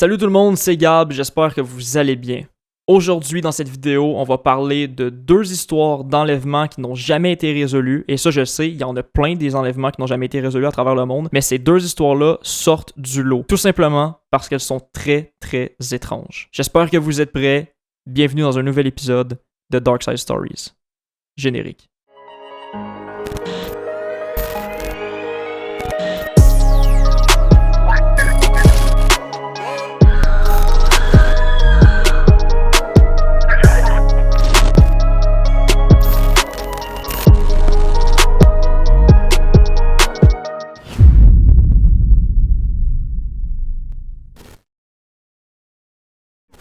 Salut tout le monde, c'est Gab, j'espère que vous allez bien. Aujourd'hui, dans cette vidéo, on va parler de deux histoires d'enlèvements qui n'ont jamais été résolues. Et ça, je sais, il y en a plein des enlèvements qui n'ont jamais été résolus à travers le monde. Mais ces deux histoires-là sortent du lot. Tout simplement parce qu'elles sont très, très étranges. J'espère que vous êtes prêts. Bienvenue dans un nouvel épisode de Dark Side Stories. Générique.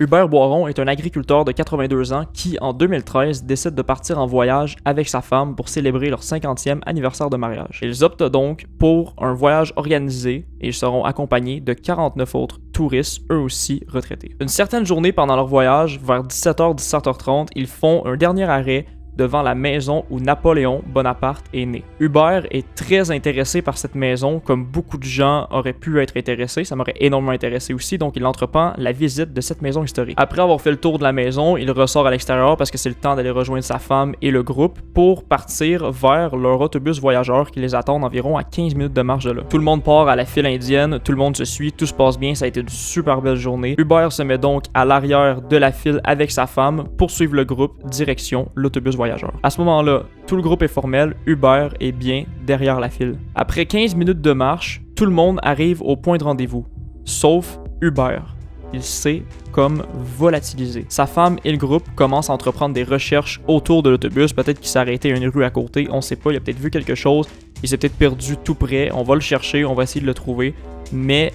Hubert Boiron est un agriculteur de 82 ans qui, en 2013, décide de partir en voyage avec sa femme pour célébrer leur 50e anniversaire de mariage. Ils optent donc pour un voyage organisé et ils seront accompagnés de 49 autres touristes, eux aussi retraités. Une certaine journée pendant leur voyage, vers 17h, 17h30, ils font un dernier arrêt devant la maison où Napoléon Bonaparte est né. Hubert est très intéressé par cette maison, comme beaucoup de gens auraient pu être intéressés, ça m'aurait énormément intéressé aussi, donc il entreprend la visite de cette maison historique. Après avoir fait le tour de la maison, il ressort à l'extérieur parce que c'est le temps d'aller rejoindre sa femme et le groupe pour partir vers leur autobus voyageur qui les attend environ à 15 minutes de marche de là. Tout le monde part à la file indienne, tout le monde se suit, tout se passe bien, ça a été une super belle journée. Hubert se met donc à l'arrière de la file avec sa femme pour suivre le groupe direction l'autobus voyageur. À ce moment-là, tout le groupe est formel, Hubert est bien derrière la file. Après 15 minutes de marche, tout le monde arrive au point de rendez-vous, sauf Hubert. Il s'est comme volatilisé. Sa femme et le groupe commencent à entreprendre des recherches autour de l'autobus, peut-être qu'il s'est arrêté à une rue à côté, on sait pas, il a peut-être vu quelque chose, il s'est peut-être perdu tout près, on va le chercher, on va essayer de le trouver, mais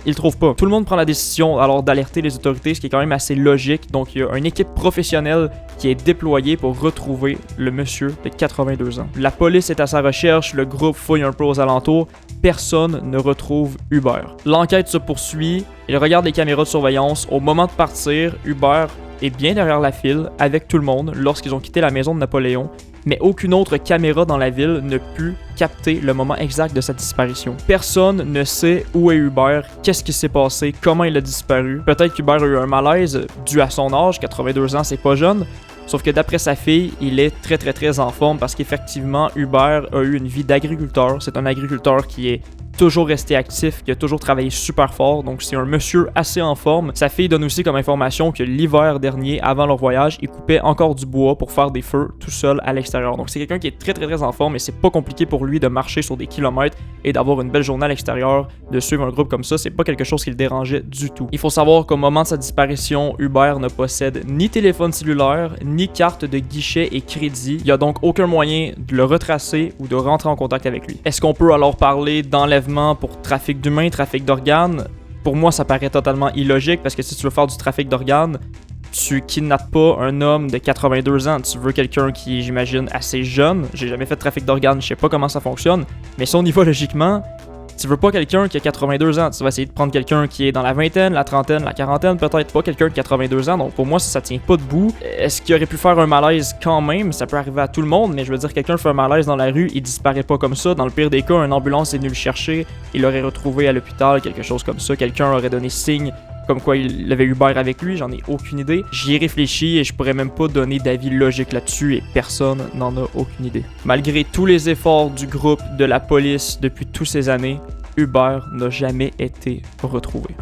il le trouve pas. Tout le monde prend la décision alors d'alerter les autorités, ce qui est quand même assez logique. Donc il y a une équipe professionnelle qui est déployée pour retrouver le monsieur de 82 ans. La police est à sa recherche, le groupe fouille un peu aux alentours, personne ne retrouve Hubert. L'enquête se poursuit, il regarde les caméras de surveillance. Au moment de partir, Hubert est bien derrière la file avec tout le monde lorsqu'ils ont quitté la maison de Napoléon, mais aucune autre caméra dans la ville ne put capter le moment exact de sa disparition. Personne ne sait où est Hubert, qu'est-ce qui s'est passé, comment il a disparu. Peut-être qu'Hubert a eu un malaise dû à son âge, 82 ans c'est pas jeune, sauf que d'après sa fille, il est très en forme parce qu'effectivement Hubert a eu une vie d'agriculteur. C'est un agriculteur qui est toujours resté actif, qui a toujours travaillé super fort, donc c'est un monsieur assez en forme. Sa fille donne aussi comme information que l'hiver dernier, avant leur voyage, il coupait encore du bois pour faire des feux tout seul à l'extérieur. Donc c'est quelqu'un qui est très en forme et c'est pas compliqué pour lui de marcher sur des kilomètres et d'avoir une belle journée à l'extérieur, de suivre un groupe comme ça, c'est pas quelque chose qui le dérangeait du tout. Il faut savoir qu'au moment de sa disparition, Hubert ne possède ni téléphone cellulaire, ni carte de guichet et crédit. Il y a donc aucun moyen de le retracer ou de rentrer en contact avec lui. Est-ce qu'on peut alors parler d'enlèvement pour trafic d'humains, trafic d'organes? Pour moi, ça paraît totalement illogique parce que si tu veux faire du trafic d'organes, tu kidnappes pas un homme de 82 ans. Tu veux quelqu'un qui est, j'imagine, assez jeune. J'ai jamais fait de trafic d'organes, je sais pas comment ça fonctionne. Mais si on y va logiquement, tu veux pas quelqu'un qui a 82 ans. Tu vas essayer de prendre quelqu'un qui est dans la vingtaine, la trentaine, la quarantaine, peut-être pas quelqu'un de 82 ans. Donc pour moi, ça tient pas debout. Est-ce qu'il aurait pu faire un malaise quand même? Ça peut arriver à tout le monde, mais je veux dire, quelqu'un fait un malaise dans la rue, il disparaît pas comme ça. Dans le pire des cas, une ambulance est venue le chercher, il l'aurait retrouvé à l'hôpital, quelque chose comme ça. Quelqu'un aurait donné signe comme quoi il avait Hubert avec lui, j'en ai aucune idée. J'y ai réfléchi et je pourrais même pas donner d'avis logique là-dessus et personne n'en a aucune idée. Malgré tous les efforts du groupe, de la police depuis toutes ces années, Hubert n'a jamais été retrouvé.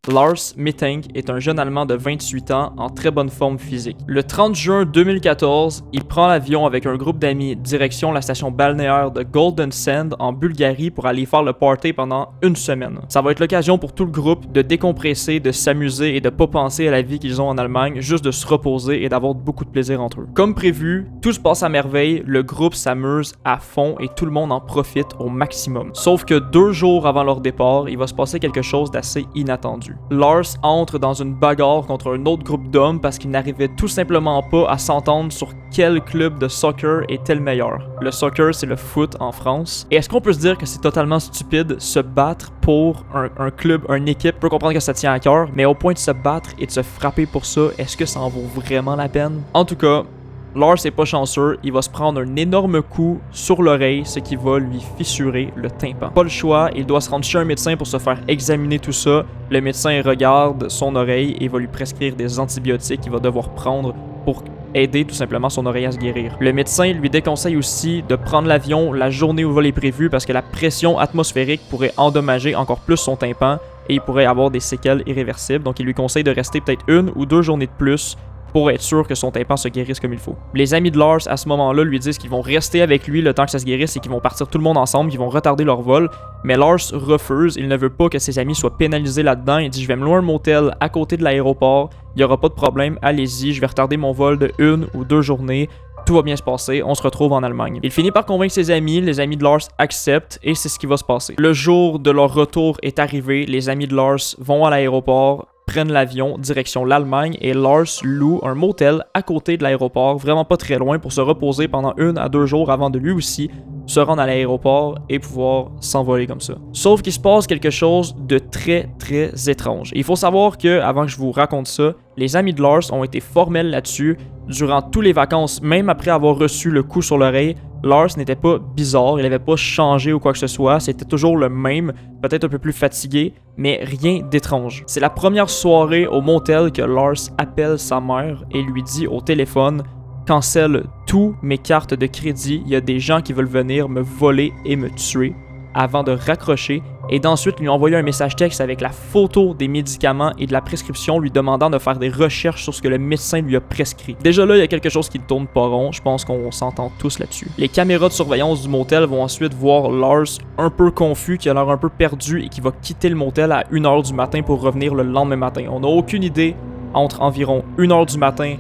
Lars Mittank est un jeune Allemand de 28 ans en très bonne forme physique. Le 30 juin 2014, il prend l'avion avec un groupe d'amis direction la station balnéaire de Golden Sand en Bulgarie pour aller faire le party pendant une semaine. Ça va être l'occasion pour tout le groupe de décompresser, de s'amuser et de pas penser à la vie qu'ils ont en Allemagne, juste de se reposer et d'avoir beaucoup de plaisir entre eux. Comme prévu, tout se passe à merveille, le groupe s'amuse à fond et tout le monde en profite au maximum. Sauf que 2 jours avant leur départ, il va se passer quelque chose d'assez inattendu. là-dessus. Lars entre dans une bagarre contre un autre groupe d'hommes parce qu'ils n'arrivaient tout simplement pas à s'entendre sur quel club de soccer était le meilleur. Le soccer, c'est le foot en France. Et est-ce qu'on peut se dire que c'est totalement stupide se battre pour un club, une équipe? On peut comprendre que ça tient à cœur, mais au point de se battre et de se frapper pour ça, est-ce que ça en vaut vraiment la peine? En tout cas, Lars est pas chanceux, il va se prendre un énorme coup sur l'oreille, ce qui va lui fissurer le tympan. Pas le choix, il doit se rendre chez un médecin pour se faire examiner tout ça. Le médecin regarde son oreille et va lui prescrire des antibiotiques qu'il va devoir prendre pour aider tout simplement son oreille à se guérir. Le médecin lui déconseille aussi de prendre l'avion la journée où le vol est prévu parce que la pression atmosphérique pourrait endommager encore plus son tympan et il pourrait avoir des séquelles irréversibles. Donc il lui conseille de rester peut-être 1 ou 2 journées de plus pour être sûr que son tympan se guérisse comme il faut. Les amis de Lars, à ce moment-là, lui disent qu'ils vont rester avec lui le temps que ça se guérisse et qu'ils vont partir tout le monde ensemble, qu'ils vont retarder leur vol. Mais Lars refuse, il ne veut pas que ses amis soient pénalisés là-dedans. Il dit « Je vais me louer un motel à côté de l'aéroport, il n'y aura pas de problème, allez-y, je vais retarder mon vol de 1 ou 2 journées. Tout va bien se passer, on se retrouve en Allemagne. » Il finit par convaincre ses amis, les amis de Lars acceptent et c'est ce qui va se passer. Le jour de leur retour est arrivé, les amis de Lars vont à l'aéroport, prennent l'avion direction l'Allemagne et Lars loue un motel à côté de l'aéroport, vraiment pas très loin, pour se reposer pendant 1 à 2 jours avant de lui aussi se rendre à l'aéroport et pouvoir s'envoler comme ça. Sauf qu'il se passe quelque chose de très étrange. Et il faut savoir que, avant que je vous raconte ça, les amis de Lars ont été formels là-dessus. Durant toutes les vacances, même après avoir reçu le coup sur l'oreille, Lars n'était pas bizarre, il n'avait pas changé ou quoi que ce soit, c'était toujours le même, peut-être un peu plus fatigué, mais rien d'étrange. C'est la première soirée au motel que Lars appelle sa mère et lui dit au téléphone « Cancelle tous mes cartes de crédit, il y a des gens qui veulent venir me voler et me tuer » avant de raccrocher et d'ensuite lui envoyer un message texte avec la photo des médicaments et de la prescription lui demandant de faire des recherches sur ce que le médecin lui a prescrit. Déjà là, il y a quelque chose qui ne tourne pas rond, je pense qu'on s'entend tous là-dessus. Les caméras de surveillance du motel vont ensuite voir Lars un peu confus, qui a l'air un peu perdu et qui va quitter le motel à 1h du matin pour revenir le lendemain matin. On n'a aucune idée entre environ 1h du matin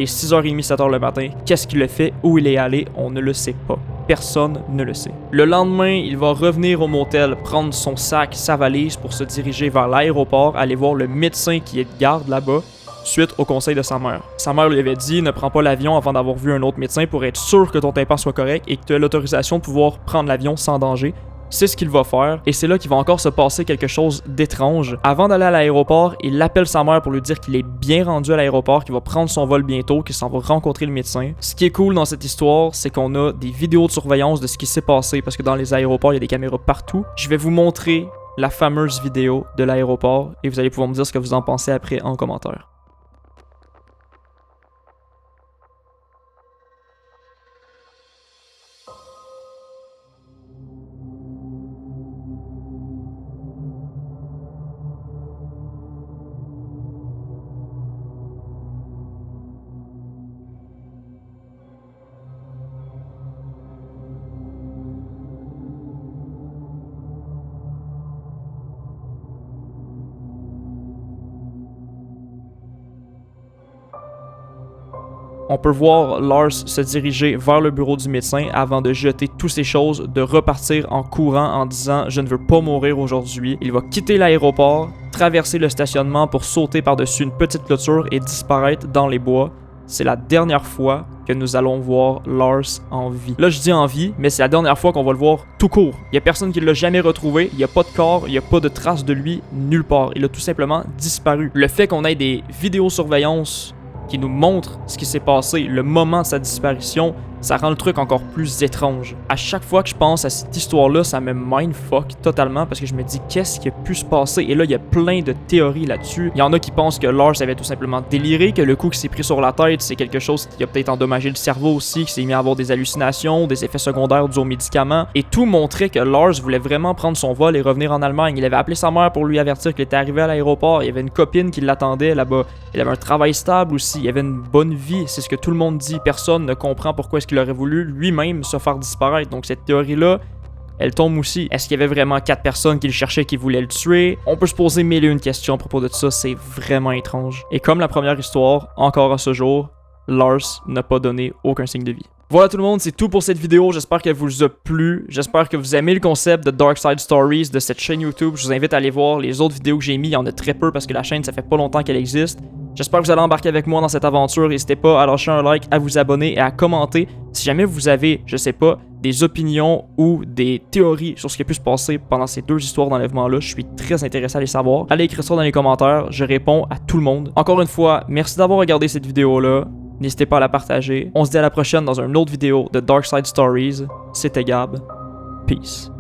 et 6h30, 7h le matin, qu'est-ce qu'il a fait, où il est allé, on ne le sait pas. Personne ne le sait. Le lendemain, il va revenir au motel, prendre son sac, sa valise pour se diriger vers l'aéroport, aller voir le médecin qui est de garde là-bas, suite au conseil de sa mère. Sa mère lui avait dit « Ne prends pas l'avion avant d'avoir vu un autre médecin pour être sûr que ton tympan soit correct et que tu as l'autorisation de pouvoir prendre l'avion sans danger. » C'est ce qu'il va faire, et c'est là qu'il va encore se passer quelque chose d'étrange. Avant d'aller à l'aéroport, il appelle sa mère pour lui dire qu'il est bien rendu à l'aéroport, qu'il va prendre son vol bientôt, qu'il s'en va rencontrer le médecin. Ce qui est cool dans cette histoire, c'est qu'on a des vidéos de surveillance de ce qui s'est passé, parce que dans les aéroports, il y a des caméras partout. Je vais vous montrer la fameuse vidéo de l'aéroport, et vous allez pouvoir me dire ce que vous en pensez après en commentaire. On peut voir Lars se diriger vers le bureau du médecin avant de jeter toutes ces choses, de repartir en courant en disant « Je ne veux pas mourir aujourd'hui ». Il va quitter l'aéroport, traverser le stationnement pour sauter par-dessus une petite clôture et disparaître dans les bois. C'est la dernière fois que nous allons voir Lars en vie. Là, je dis en vie, mais c'est la dernière fois qu'on va le voir tout court. Il n'y a personne qui l'a jamais retrouvé, il n'y a pas de corps, il n'y a pas de traces de lui nulle part. Il a tout simplement disparu. Le fait qu'on ait des vidéosurveillance qui nous montre ce qui s'est passé, le moment de sa disparition, ça rend le truc encore plus étrange. À chaque fois que je pense à cette histoire-là, ça me mindfuck totalement parce que je me dis qu'est-ce qui a pu se passer. Et là, il y a plein de théories là-dessus. Il y en a qui pensent que Lars avait tout simplement déliré, que le coup qui s'est pris sur la tête, c'est quelque chose qui a peut-être endommagé le cerveau aussi, qui s'est mis à avoir des hallucinations, des effets secondaires dus aux médicaments. Et tout montrait que Lars voulait vraiment prendre son vol et revenir en Allemagne. Il avait appelé sa mère pour lui avertir qu'il était arrivé à l'aéroport. Il y avait une copine qui l'attendait là-bas. Il avait un travail stable aussi. Il avait une bonne vie. C'est ce que tout le monde dit. Personne ne comprend pourquoi est-ce qu'il aurait voulu lui-même se faire disparaître. Donc cette théorie-là, elle tombe aussi. Est-ce qu'il y avait vraiment 4 personnes qui le cherchaient, qui voulaient le tuer? On peut se poser mille et une questions à propos de ça. C'est vraiment étrange. Et comme la première histoire, encore à ce jour, Lars n'a pas donné aucun signe de vie. Voilà tout le monde, c'est tout pour cette vidéo, j'espère qu'elle vous a plu, j'espère que vous aimez le concept de Dark Side Stories de cette chaîne YouTube, je vous invite à aller voir les autres vidéos que j'ai mis, il y en a très peu parce que la chaîne ça fait pas longtemps qu'elle existe. J'espère que vous allez embarquer avec moi dans cette aventure, n'hésitez pas à lâcher un like, à vous abonner et à commenter si jamais vous avez, je sais pas, des opinions ou des théories sur ce qui a pu se passer pendant ces deux histoires d'enlèvement-là, je suis très intéressé à les savoir. Allez écrire ça dans les commentaires, je réponds à tout le monde. Encore une fois, merci d'avoir regardé cette vidéo-là. N'hésitez pas à la partager. On se dit à la prochaine dans une autre vidéo de Dark Side Stories. C'était Gab. Peace.